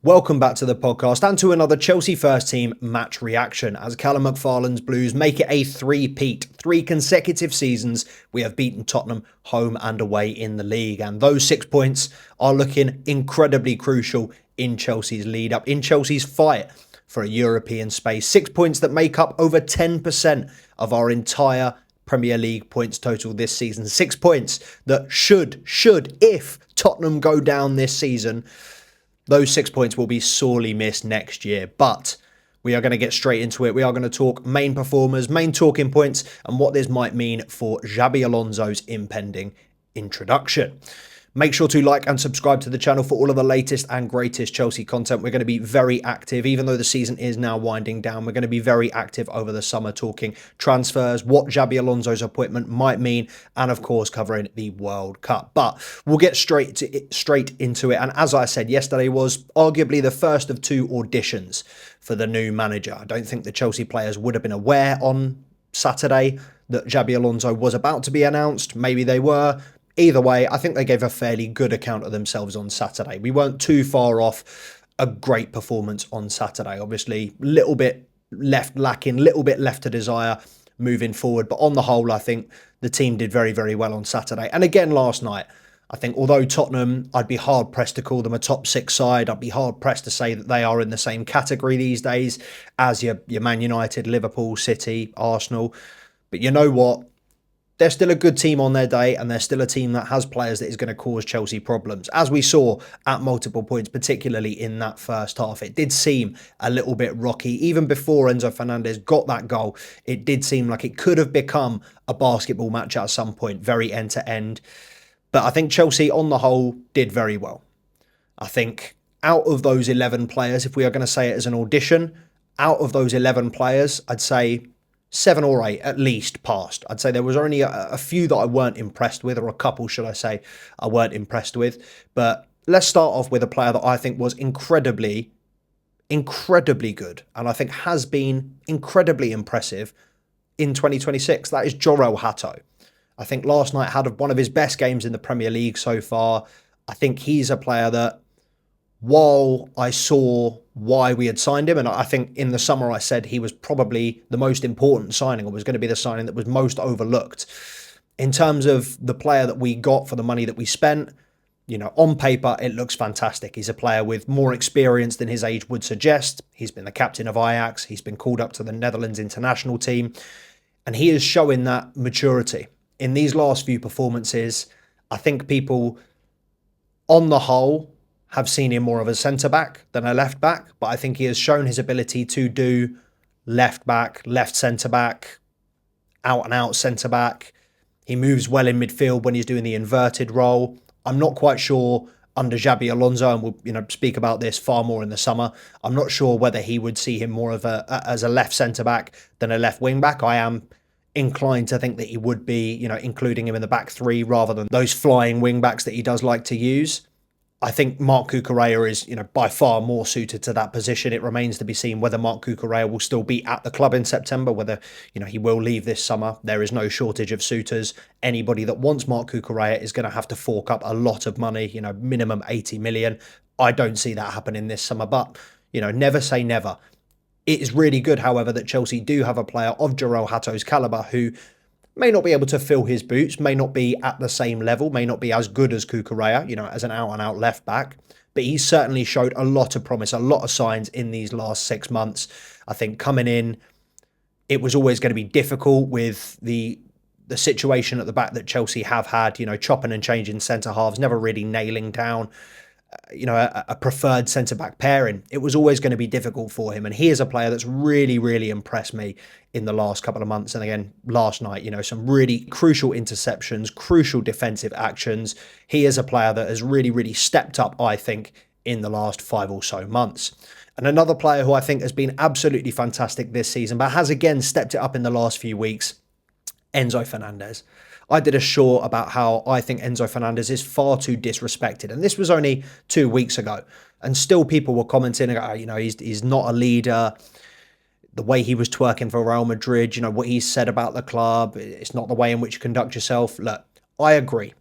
Welcome back to the podcast and to another Chelsea first team match reaction as Callum McFarlane's Blues make it a three-peat. 3 consecutive seasons we have beaten Tottenham home and away in the league, and those 6 points are looking incredibly crucial in Chelsea's lead up, in Chelsea's fight for a European space. 6 points that make up over 10% of our entire Premier League points total this season. 6 points that should, if Tottenham go down this season, those 6 points will be sorely missed next year. But we are going to get straight into it. We are going to talk main performers, main talking points, and what this might mean for Xabi Alonso's impending introduction. Make sure to like and subscribe to the channel for all of the latest and greatest Chelsea content. We're going to be very active, even though the season is now winding down. We're going to be very active over the summer, talking transfers, what Xabi Alonso's appointment might mean, and of course covering the World Cup. But we'll get straight into it. And as I said, yesterday was arguably the first of 2 auditions for the new manager. I don't think the Chelsea players would have been aware on Saturday that Xabi Alonso was about to be announced. Maybe they were. Either way, I think they gave a fairly good account of themselves on Saturday. We weren't too far off a great performance on Saturday. Obviously, little bit left lacking, little bit left to desire moving forward. But on the whole, I think the team did very, very well on Saturday. And again, last night, I think although Tottenham, I'd be hard-pressed to call them a top 6 side. I'd be hard-pressed to say that they are in the same category these days as your Man United, Liverpool, City, Arsenal. But you know what? They're still a good team on their day, and they're still a team that has players that is going to cause Chelsea problems. As we saw at multiple points, particularly in that first half, it did seem a little bit rocky. Even before Enzo Fernandez got that goal, it did seem like it could have become a basketball match at some point, very end to end. But I think Chelsea, on the whole, did very well. I think out of those 11 players, if we are going to say it as an audition, out of those 11 players, I'd say 7 or 8 at least passed. I'd say there was only a few that I weren't impressed with, or a couple, should I say, I weren't impressed with. But let's start off with a player that I think was incredibly good, and I think has been incredibly impressive in 2026. That is Jorel Hato. I think last night had one of his best games in the Premier League so far. I think he's a player that, while I saw why we had signed him, and I think in the summer I said he was probably the most important signing, or was going to be the signing that was most overlooked. In terms of the player that we got for the money that we spent, you know, on paper, it looks fantastic. He's a player with more experience than his age would suggest. He's been the captain of Ajax. He's been called up to the Netherlands international team, and he is showing that maturity. In these last few performances, I think people, on the whole, have seen him more of a centre-back than a left-back, but I think he has shown his ability to do left-back, left centre-back, out-and-out centre-back. He moves well in midfield when he's doing the inverted role. I'm not quite sure under Xabi Alonso, and we'll speak about this far more in the summer, I'm not sure whether he would see him more of as a left centre-back than a left wing-back. I am inclined to think that he would be, including him in the back 3 rather than those flying wing-backs that he does like to use. I think Marc Cucurella is, by far more suited to that position. It remains to be seen whether Marc Cucurella will still be at the club in September, whether, he will leave this summer. There is no shortage of suitors. Anybody that wants Marc Cucurella is going to have to fork up a lot of money, minimum 80 million. I don't see that happening this summer, but, never say never. It is really good, however, that Chelsea do have a player of Jorel Hato's calibre who may not be able to fill his boots, may not be at the same level, may not be as good as Cucurella, as an out-and-out left-back, but he's certainly showed a lot of promise, a lot of signs in these last 6 months. I think coming in, it was always going to be difficult with the situation at the back that Chelsea have had, chopping and changing centre-halves, never really nailing down a preferred centre-back pairing. It was always going to be difficult for him. And he is a player that's really, really impressed me in the last couple of months. And again, last night, some really crucial interceptions, crucial defensive actions. He is a player that has really, really stepped up, I think, in the last 5 or so months. And another player who I think has been absolutely fantastic this season, but has again stepped it up in the last few weeks, Enzo Fernandez. I did a short about how I think Enzo Fernandez is far too disrespected. And this was only 2 weeks ago. And still people were commenting, he's not a leader. The way he was twerking for Real Madrid, what he said about the club, it's not the way in which you conduct yourself. Look, I agree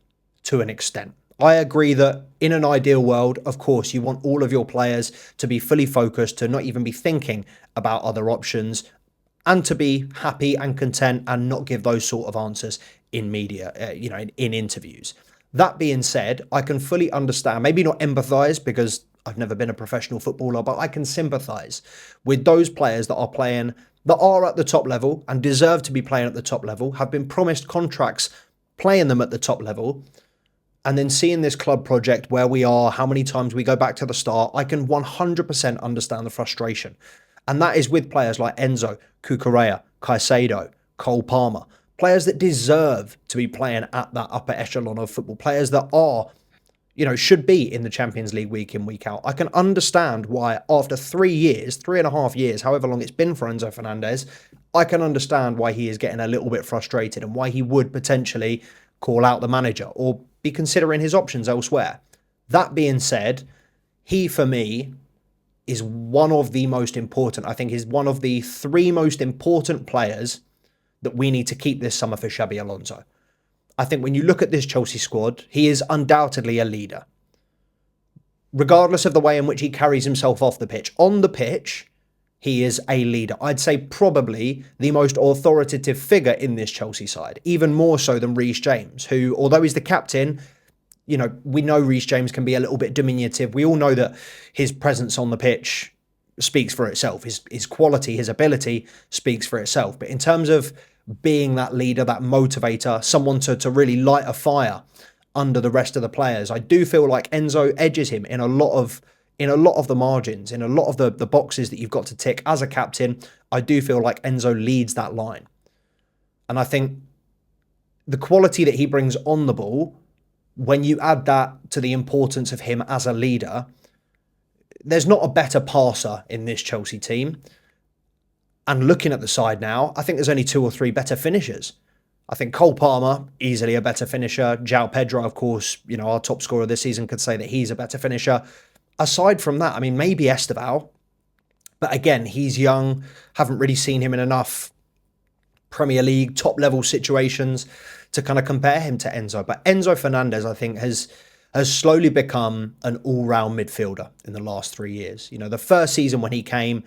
to an extent. I agree that in an ideal world, of course, you want all of your players to be fully focused, to not even be thinking about other options, and to be happy and content and not give those sort of answers in media, in interviews. That being said, I can fully understand, maybe not empathize because I've never been a professional footballer, but I can sympathize with those players that are playing, that are at the top level and deserve to be playing at the top level, have been promised contracts playing them at the top level, and then seeing this club project where we are, how many times we go back to the start. I can 100% understand the frustration. And that is with players like Enzo, Cucurella, Caicedo, Cole Palmer, players that deserve to be playing at that upper echelon of football, players that are, should be in the Champions League week in, week out. I can understand why after 3 years, 3.5 years, however long it's been for Enzo Fernandez, I can understand why he is getting a little bit frustrated and why he would potentially call out the manager or be considering his options elsewhere. That being said, he, for me, is one of the most important, I think is one of the 3 most important players that we need to keep this summer for Xabi Alonso. I think when you look at this Chelsea squad, he is undoubtedly a leader. Regardless of the way in which he carries himself off the pitch. On the pitch, he is a leader. I'd say probably the most authoritative figure in this Chelsea side, even more so than Reece James, who, although he's the captain, we know Reece James can be a little bit diminutive. We all know that his presence on the pitch speaks for itself. His quality, his ability speaks for itself. But in terms of being that leader, that motivator, someone to really light a fire under the rest of the players, I do feel like Enzo edges him in a lot of the margins, in a lot of the boxes that you've got to tick as a captain. I do feel like Enzo leads that line. And I think the quality that he brings on the ball, when you add that to the importance of him as a leader, there's not a better passer in this Chelsea team. And looking at the side now, I think there's only 2 or 3 better finishers. I think Cole Palmer, easily a better finisher. João Pedro, of course, our top scorer this season, could say that he's a better finisher. Aside from that, I mean, maybe Esteval. But again, he's young. Haven't really seen him in enough Premier League top level situations to kind of compare him to Enzo. But Enzo Fernandez, I think, has slowly become an all-round midfielder in the last 3 years. The first season when he came,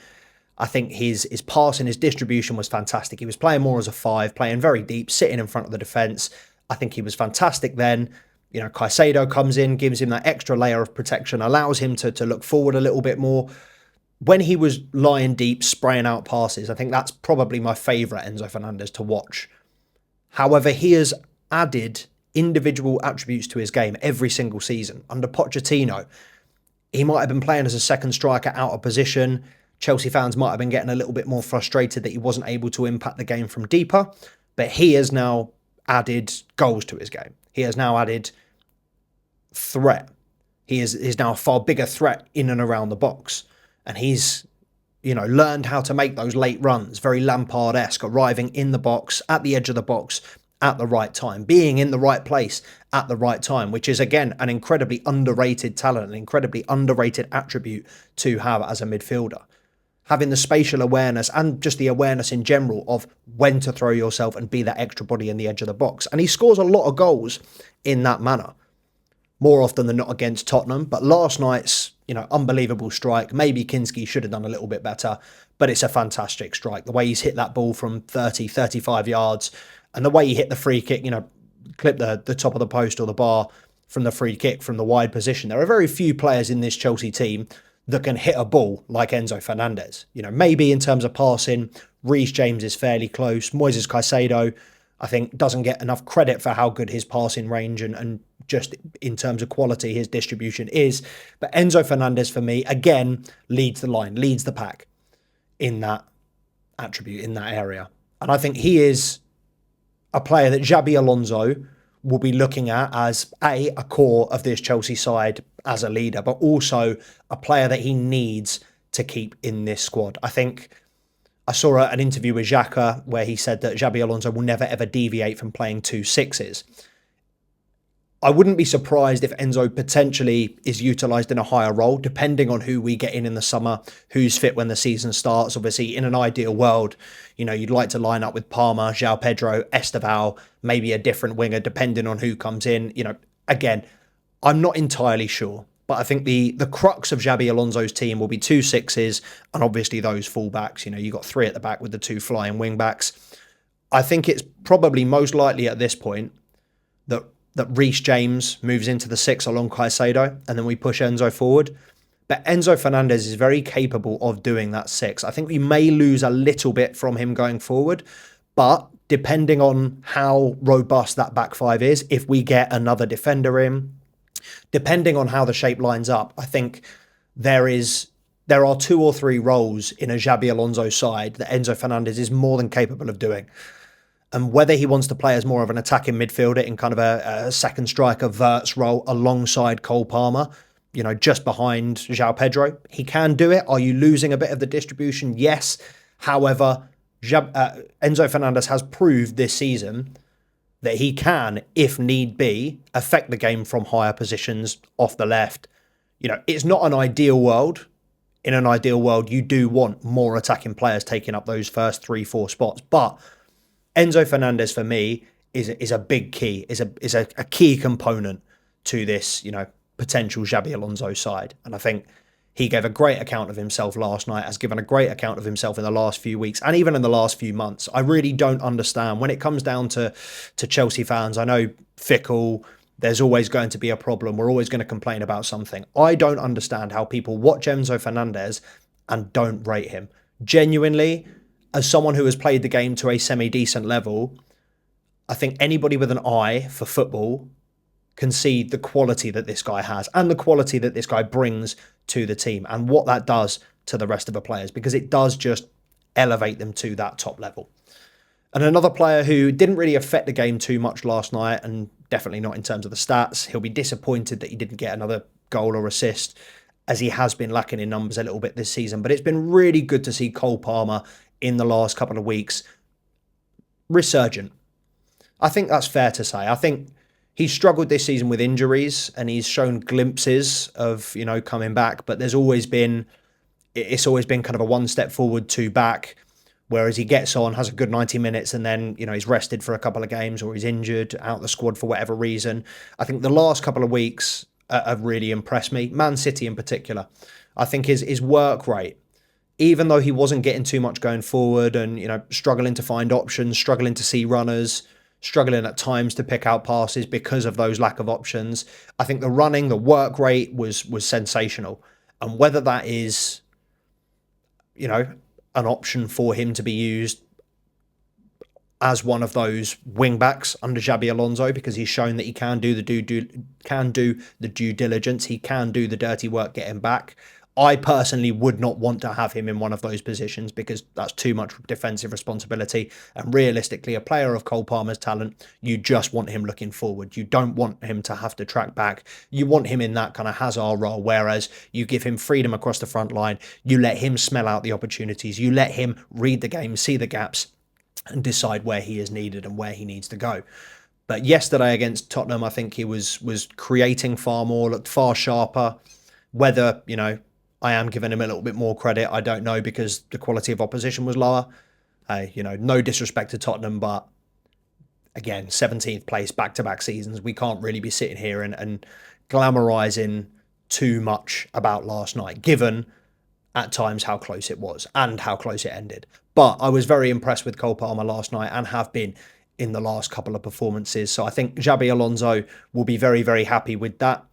I think his passing, his distribution was fantastic. He was playing more as a 5, playing very deep, sitting in front of the defence. I think he was fantastic then. Caicedo comes in, gives him that extra layer of protection, allows him to look forward a little bit more. When he was lying deep, spraying out passes, I think that's probably my favourite Enzo Fernandez to watch. However, he has added individual attributes to his game every single season. Under Pochettino, he might have been playing as a second striker out of position. Chelsea fans might have been getting a little bit more frustrated that he wasn't able to impact the game from deeper, but he has now added goals to his game. He has now added threat. He is now a far bigger threat in and around the box. And he's, learned how to make those late runs, very Lampard-esque, arriving in the box, at the edge of the box, at the right time, being in the right place at the right time, which is, again, an incredibly underrated talent, an incredibly underrated attribute to have as a midfielder. Having the spatial awareness and just the awareness in general of when to throw yourself and be that extra body in the edge of the box. And he scores a lot of goals in that manner, more often than not against Tottenham. But last night's, unbelievable strike. Maybe Kinski should have done a little bit better, but it's a fantastic strike. The way he's hit that ball from 30, 35 yards and the way he hit the free kick, clip the top of the post or the bar from the free kick from the wide position. There are very few players in this Chelsea team that can hit a ball like Enzo Fernandez. Maybe in terms of passing, Reece James is fairly close. Moises Caicedo, I think, doesn't get enough credit for how good his passing range and just in terms of quality, his distribution is. But Enzo Fernandez, for me, again, leads the line, leads the pack in that attribute, in that area. And I think he is a player that Xabi Alonso will be looking at as a core of this Chelsea side as a leader, but also a player that he needs to keep in this squad. I think I saw an interview with Xhaka where he said that Xabi Alonso will never ever deviate from playing 2 6s. I wouldn't be surprised if Enzo potentially is utilised in a higher role, depending on who we get in the summer, who's fit when the season starts. Obviously, in an ideal world, you'd like to line up with Palmer, João Pedro, Esteval, maybe a different winger, depending on who comes in. Again, I'm not entirely sure. But I think the crux of Xabi Alonso's team will be two sixes and obviously those fullbacks. You know, you got three at the back with the two flying wing backs. I think it's probably most likely at this point that Reece James moves into the six along Caicedo, and then we push Enzo forward. But Enzo Fernandez is very capable of doing that six. I think we may lose a little bit from him going forward, but depending on how robust that back five is, if we get another defender in, depending on how the shape lines up, I think there are two or three roles in a Xabi Alonso side that Enzo Fernandez is more than capable of doing. And whether he wants to play as more of an attacking midfielder in kind of a second striker Verts role alongside Cole Palmer, you know, just behind João Pedro, he can do it. Are you losing a bit of the distribution? Yes. However, Enzo Fernandez has proved this season that he can, if need be, affect the game from higher positions off the left. You know, it's not an ideal world. In an ideal world, you do want more attacking players taking up those first 3-4 spots. But Enzo Fernandez, for me, is a big key, is a key component to this, you know, potential Xabi Alonso side. And I think he gave a great account of himself last night, has given a great account of himself in the last few weeks and even in the last few months. I really don't understand when it comes down to Chelsea fans. I know fickle, there's always going to be a problem. We're always going to complain about something. I don't understand how people watch Enzo Fernandez and don't rate him. Genuinely, as someone who has played the game to a semi-decent level, I think anybody with an eye for football can see the quality that this guy has and the quality that this guy brings to the team and what that does to the rest of the players, because it does just elevate them to that top level. And another player who didn't really affect the game too much last night, and definitely not in terms of the stats, he'll be disappointed that he didn't get another goal or assist, as he has been lacking in numbers a little bit this season. But it's been really good to see Cole Palmer in the last couple of weeks resurgent. I think that's fair to say. I think he's struggled this season with injuries and he's shown glimpses of, you know, coming back, but it's always been kind of a one step forward, two back, whereas he gets on, has a good 90 minutes and then, you know, he's rested for a couple of games or he's injured, out the squad for whatever reason. I think the last couple of weeks have really impressed me. Man City in particular. I think his work rate, even though he wasn't getting too much going forward and, you know, struggling to find options, struggling to see runners, struggling at times to pick out passes because of those lack of options, I think the running, the work rate was sensational. And whether that is, you know, an option for him to be used as one of those wing backs under Xabi Alonso, because he's shown that he can do the due diligence, he can do the dirty work getting back. I personally would not want to have him in one of those positions because that's too much defensive responsibility. And realistically, a player of Cole Palmer's talent, you just want him looking forward. You don't want him to have to track back. You want him in that kind of Hazard role, whereas you give him freedom across the front line. You let him smell out the opportunities. You let him read the game, see the gaps, and decide where he is needed and where he needs to go. But yesterday against Tottenham, I think he was creating far more, looked far sharper. Whether, you know, I am giving him a little bit more credit, I don't know, because the quality of opposition was lower. You know, no disrespect to Tottenham, but again, 17th place, back-to-back seasons. We can't really be sitting here and glamorizing too much about last night, given at times how close it was and how close it ended. But I was very impressed with Cole Palmer last night and have been in the last couple of performances. So I think Xabi Alonso will be very, very happy with that.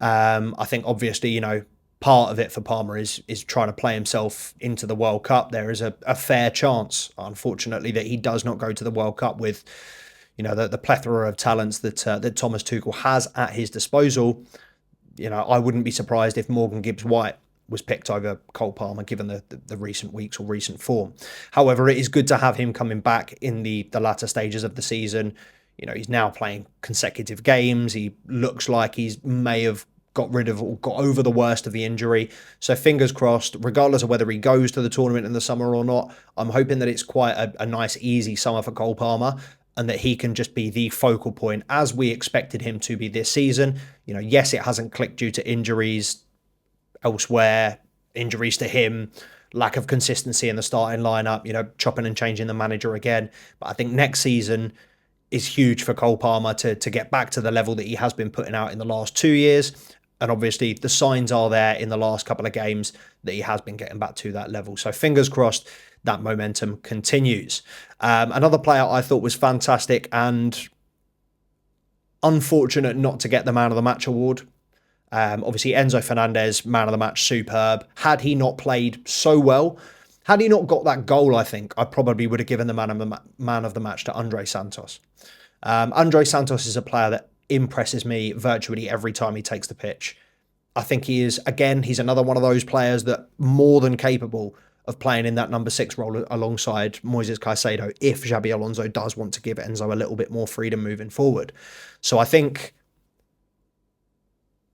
I think obviously, you know, part of it for Palmer is trying to play himself into the World Cup. There is a fair chance, unfortunately, that he does not go to the World Cup with, you know, the plethora of talents that Thomas Tuchel has at his disposal. You know, I wouldn't be surprised if Morgan Gibbs-White was picked over Cole Palmer, given the recent weeks or recent form. However, it is good to have him coming back in the latter stages of the season. You know, he's now playing consecutive games. He looks like he's may have got rid of or got over the worst of the injury. So fingers crossed, regardless of whether he goes to the tournament in the summer or not, I'm hoping that it's quite a nice, easy summer for Cole Palmer and that he can just be the focal point as we expected him to be this season. You know, yes, it hasn't clicked due to injuries elsewhere, injuries to him, lack of consistency in the starting lineup, you know, chopping and changing the manager again. But I think next season, is huge for Cole Palmer to get back to the level that he has been putting out in the last 2 years. And obviously the signs are there in the last couple of games that he has been getting back to that level. So fingers crossed that momentum continues. Another player I thought was fantastic and unfortunate not to get the Man of the Match award. Obviously, Enzo Fernandez, Man of the Match, superb. Had he not played so well, had he not got that goal, I think I probably would have given the Man of the Match to Andre Santos. Andre Santos is a player that impresses me virtually every time he takes the pitch. I think he is, again, he's another one of those players that more than capable of playing in that number 6 role alongside Moises Caicedo if Xabi Alonso does want to give Enzo a little bit more freedom moving forward. So I think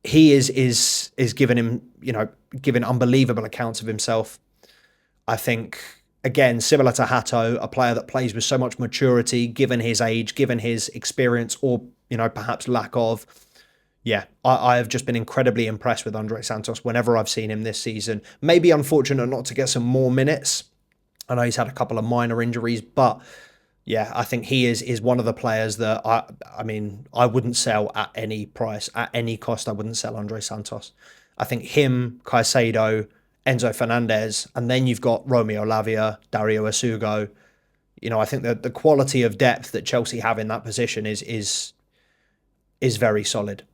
he is giving him, giving unbelievable accounts of himself. I think, again, similar to Hato, a player that plays with so much maturity, given his age, given his experience, or, perhaps lack of. Yeah, I have just been incredibly impressed with Andre Santos whenever I've seen him this season. Maybe unfortunate not to get some more minutes. I know he's had a couple of minor injuries, but yeah, I think he is one of the players that I wouldn't sell at any price, at any cost. I wouldn't sell Andre Santos. I think him, Caicedo, Enzo Fernandez, and then you've got Romeo Lavia, Dario Asugo. I think that the quality of depth that Chelsea have in that position is very solid.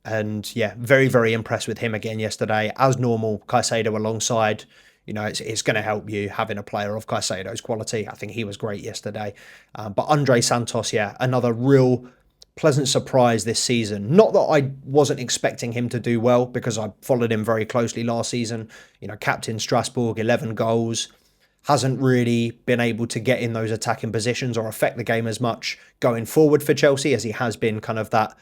And yeah, very, very impressed with him again yesterday. As normal, Caicedo alongside, it's going to help you having a player of Caicedo's quality. I think he was great yesterday. But Andre Santos, yeah, another real pleasant surprise this season. Not that I wasn't expecting him to do well, because I followed him very closely last season. Captain Strasbourg, 11 goals. Hasn't really been able to get in those attacking positions or affect the game as much going forward for Chelsea as he has been kind of that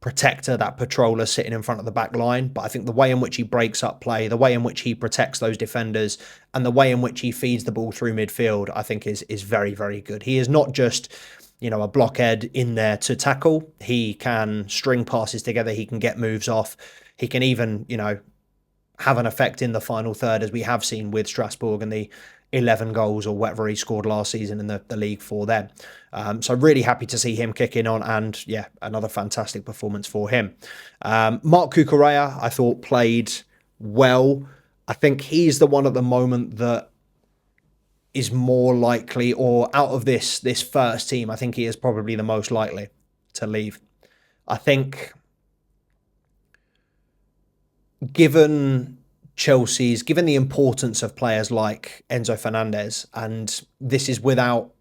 protector, that patroller sitting in front of the back line. But I think the way in which he breaks up play, the way in which he protects those defenders, and the way in which he feeds the ball through midfield, I think is very, very good. He is not just, a blockhead in there to tackle. He can string passes together. He can get moves off. He can even, have an effect in the final third, as we have seen with Strasbourg and the 11 goals or whatever he scored last season in the league for them. So really happy to see him kicking on, and yeah, another fantastic performance for him. Marc Cucurella, I thought, played well. I think he's the one at the moment that is more likely, or out of this first team, I think he is probably the most likely to leave. I think given the importance of players like Enzo Fernandez, and this is without,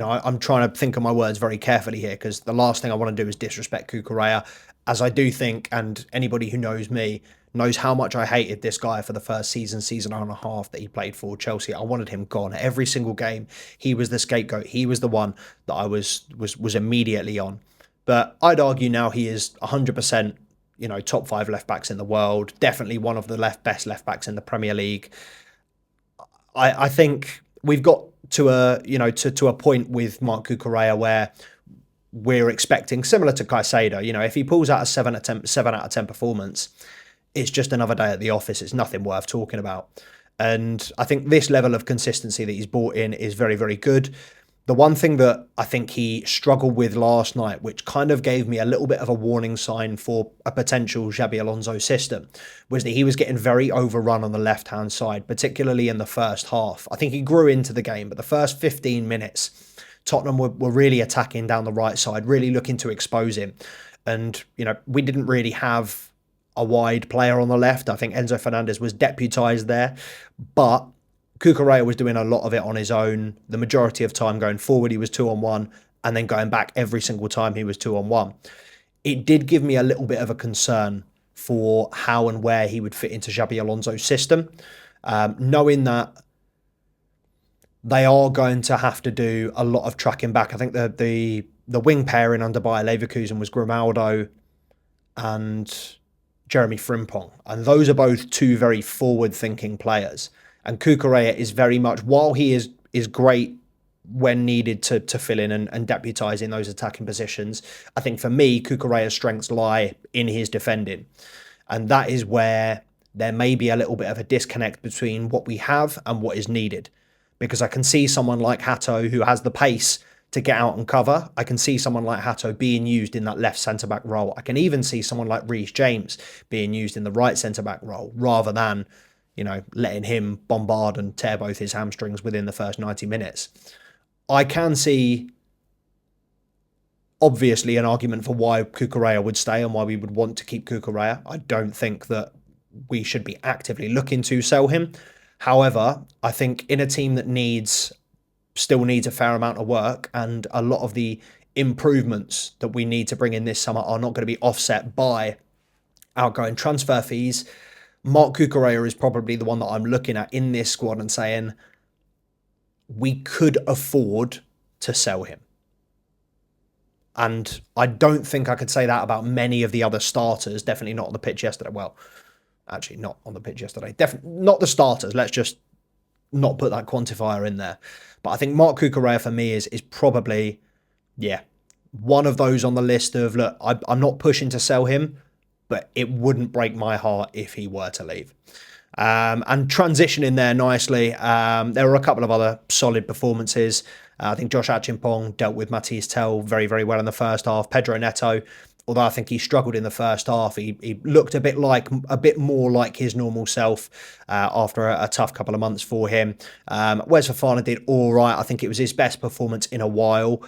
I'm trying to think of my words very carefully here, because the last thing I want to do is disrespect Cucurella, as I do think, and anybody who knows me knows how much I hated this guy for the first season and a half that he played for Chelsea. I wanted him gone. Every single game, he was the scapegoat. He was the one that I was immediately on. But I'd argue now he is 100%, top 5 left backs in the world. Definitely one of the best left backs in the Premier League. I think we've got to a point with Marc Cucurella where we're expecting, similar to Caicedo, if he pulls out a 7 out of 10 performance, it's just another day at the office. It's nothing worth talking about. And I think this level of consistency that he's brought in is very, very good. The one thing that I think he struggled with last night, which kind of gave me a little bit of a warning sign for a potential Xabi Alonso system, was that he was getting very overrun on the left-hand side, particularly in the first half. I think he grew into the game, but the first 15 minutes, Tottenham were really attacking down the right side, really looking to expose him. And, we didn't really have a wide player on the left. I think Enzo Fernandez was deputised there, but Cucurella was doing a lot of it on his own. The majority of time going forward, he was 2-on-1, and then going back every single time he was 2-on-1. It did give me a little bit of a concern for how and where he would fit into Xabi Alonso's system, knowing that they are going to have to do a lot of tracking back. I think the wing pairing under Bayer Leverkusen was Grimaldo and Jeremy Frimpong, and those are both two very forward-thinking players. And Cucurella is very much, while he is great when needed to fill in and deputise in those attacking positions, I think for me, Cucurella's strengths lie in his defending. And that is where there may be a little bit of a disconnect between what we have and what is needed. Because I can see someone like Hato, who has the pace to get out and cover. I can see someone like Hato being used in that left centre-back role. I can even see someone like Reece James being used in the right centre-back role rather than, letting him bombard and tear both his hamstrings within the first 90 minutes. I can see, obviously, an argument for why Cucurella would stay and why we would want to keep Cucurella. I don't think that we should be actively looking to sell him. However, I think in a team that still needs a fair amount of work, and a lot of the improvements that we need to bring in this summer are not going to be offset by outgoing transfer fees, Marc Cucurella is probably the one that I'm looking at in this squad and saying we could afford to sell him. And I don't think I could say that about many of the other starters, definitely not on the pitch yesterday. Well, actually not on the pitch yesterday. Definitely not the starters. Let's just not put that quantifier in there. But I think Marc Cucurella for me is probably, one of those on the list of, look, I'm not pushing to sell him, but it wouldn't break my heart if he were to leave. And transitioning there nicely, there were a couple of other solid performances. I think Josh Achimpong dealt with Matisse Tell very, very well in the first half. Pedro Neto, although I think he struggled in the first half, he looked a bit more like his normal self after a tough couple of months for him. Wes Fofana did all right. I think it was his best performance in a while,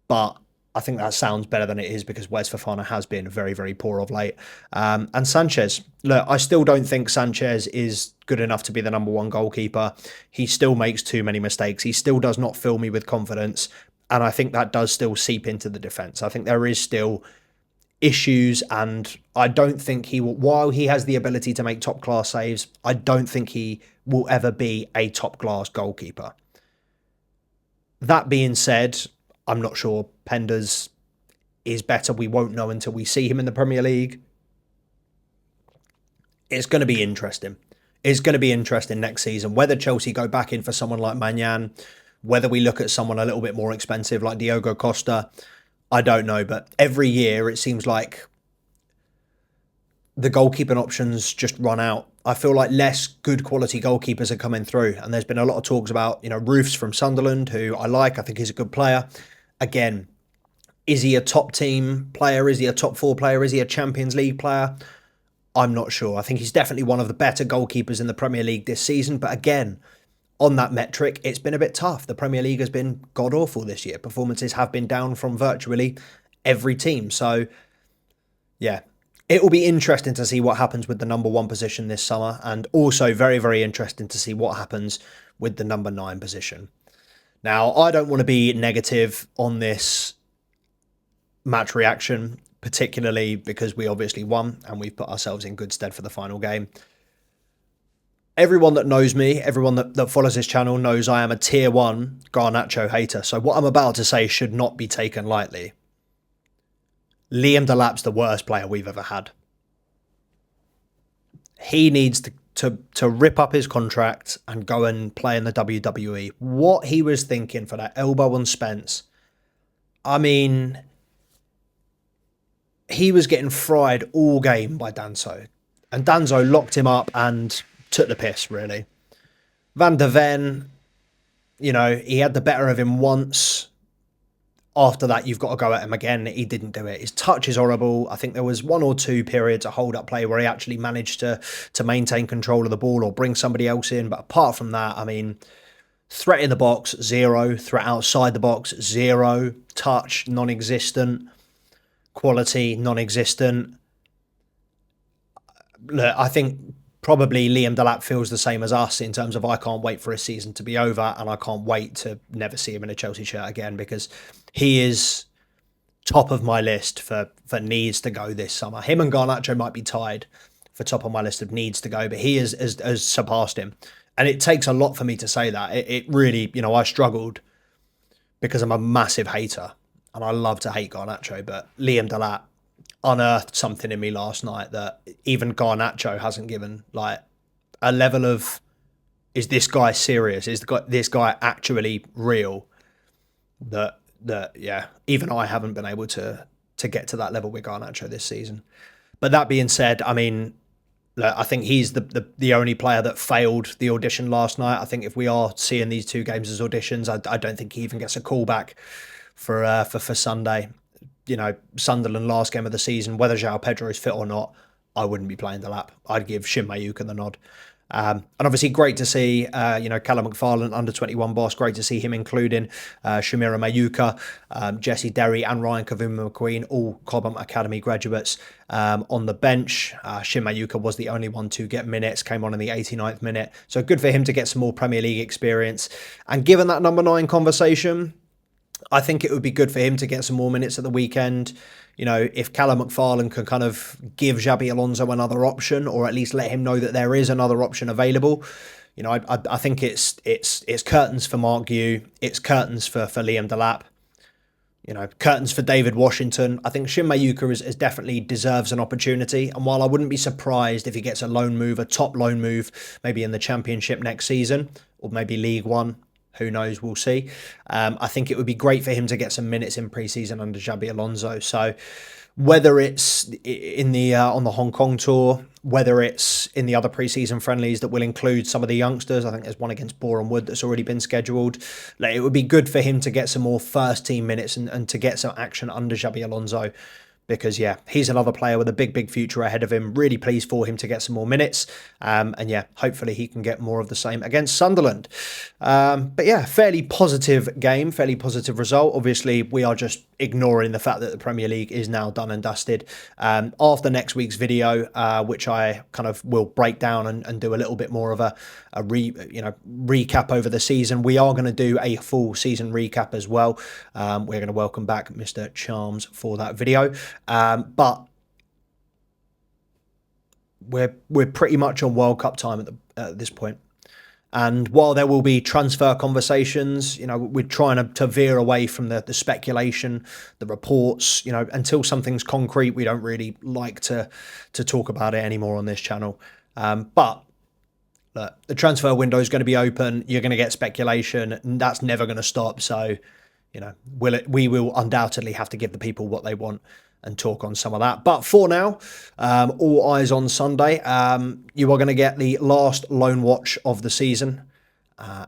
but I think that sounds better than it is because Wes Fofana has been very, very poor of late. And Sanchez, look, I still don't think Sanchez is good enough to be the number one goalkeeper. He still makes too many mistakes. He still does not fill me with confidence. And I think that does still seep into the defence. I think there is still issues, and I don't think he will, while he has the ability to make top class saves, I don't think he will ever be a top class goalkeeper. That being said, I'm not sure Penders is better. We won't know until we see him in the Premier League. It's going to be interesting. It's going to be interesting next season, whether Chelsea go back in for someone like Magnan, whether we look at someone a little bit more expensive like Diogo Costa. I don't know, but every year it seems like the goalkeeping options just run out. I feel like less good quality goalkeepers are coming through, and there's been a lot of talks about, Roofs from Sunderland, who I like. I think he's a good player. Again, is he a top team player? Is he a top 4 player? Is he a Champions League player? I'm not sure. I think he's definitely one of the better goalkeepers in the Premier League this season. But again, on that metric, it's been a bit tough. The Premier League has been god-awful this year. Performances have been down from virtually every team. So, yeah, it will be interesting to see what happens with the number 1 position this summer. And also very, very interesting to see what happens with the number 9 position. Now, I don't want to be negative on this match reaction, particularly because we obviously won and we've put ourselves in good stead for the final game. Everyone that knows me, everyone that follows this channel knows I am a tier 1 Garnacho hater. So what I'm about to say should not be taken lightly. Liam Delap's the worst player we've ever had. He needs to rip up his contract and go and play in the WWE. What he was thinking for that elbow on Spence. I mean, he was getting fried all game by Danso. And Danso locked him up and took the piss, really. Van der Ven, he had the better of him once. After that, you've got to go at him again. He didn't do it. His touch is horrible. I think there was 1 or 2 periods of hold-up play where he actually managed to maintain control of the ball or bring somebody else in. But apart from that, I mean, threat in the box, 0. Threat outside the box, 0. Touch, non-existent. Quality, non-existent. Look, I think probably Liam Delap feels the same as us in terms of I can't wait for his season to be over and I can't wait to never see him in a Chelsea shirt again because he is top of my list for needs to go this summer. Him and Garnacho might be tied for top of my list of needs to go, but he has surpassed him. And it takes a lot for me to say that. It really, I struggled because I'm a massive hater and I love to hate Garnacho, but Liam Delap unearthed something in me last night that even Garnacho hasn't given, like a level of, is this guy serious? Is this guy actually real? That even I haven't been able to get to that level with Garnacho this season. But that being said, I mean, look, I think he's the only player that failed the audition last night. I think if we are seeing these two games as auditions, I don't think he even gets a call back for Sunday. Sunderland last game of the season, whether João Pedro is fit or not, I wouldn't be playing the lap. I'd give Shin Mayuka the nod. And obviously, great to see, Callum McFarlane, under 21 boss. Great to see him including Shamira Mayuka, Jesse Derry, and Ryan Kavuma McQueen, all Cobham Academy graduates, on the bench. Shin Mayuka was the only one to get minutes, came on in the 89th minute. So good for him to get some more Premier League experience. And given that number 9 conversation, I think it would be good for him to get some more minutes at the weekend. If Callum McFarlane can kind of give Xabi Alonso another option, or at least let him know that there is another option available, I think it's curtains for Mark Gue, it's curtains for Liam Delap, curtains for David Washington. I think Shin Mayuka is definitely deserves an opportunity, and while I wouldn't be surprised if he gets a loan move, a top loan move, maybe in the Championship next season, or maybe League One. Who knows? We'll see. I think it would be great for him to get some minutes in pre-season under Xabi Alonso. So whether it's in the on the Hong Kong tour, whether it's in the other pre-season friendlies that will include some of the youngsters, I think there's one against Boreham Wood that's already been scheduled. It would be good for him to get some more first team minutes and to get some action under Xabi Alonso. Because, he's another player with a big future ahead of him. Really pleased for him to get some more minutes. Hopefully he can get more of the same against Sunderland. Fairly positive game, fairly positive result. Obviously, we are just ignoring the fact that the Premier League is now done and dusted. After next week's video, which I kind of will break down and do a little bit more of a recap over the season, we are going to do a full season recap as well. We're going to welcome back Mr. Charms for that video. But we're pretty much on World Cup time at this point. And while there will be transfer conversations, we're trying to veer away from the speculation, the reports, until something's concrete. We don't really like to talk about it anymore on this channel. But look, the transfer window is going to be open. You're going to get speculation, and that's never going to stop. So, we will undoubtedly have to give the people what they want and talk on some of that. But for now, all eyes on Sunday. You are going to get the last loan watch of the season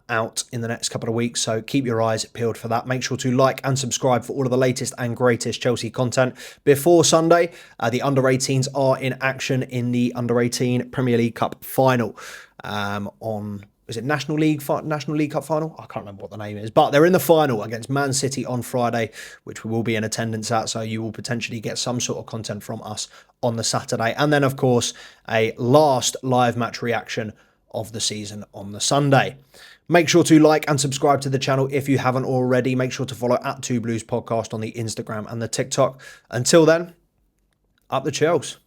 out in the next couple of weeks. So keep your eyes peeled for that. Make sure to like and subscribe for all of the latest and greatest Chelsea content. Before Sunday, the under-18s are in action in the under-18 Premier League Cup final is it National League Cup final? I can't remember what the name is, but they're in the final against Man City on Friday, which we will be in attendance at. So you will potentially get some sort of content from us on the Saturday. And then, of course, a last live match reaction of the season on the Sunday. Make sure to like and subscribe to the channel if you haven't already. Make sure to follow @twobluespodcast on the Instagram and the TikTok. Until then, up the Chels.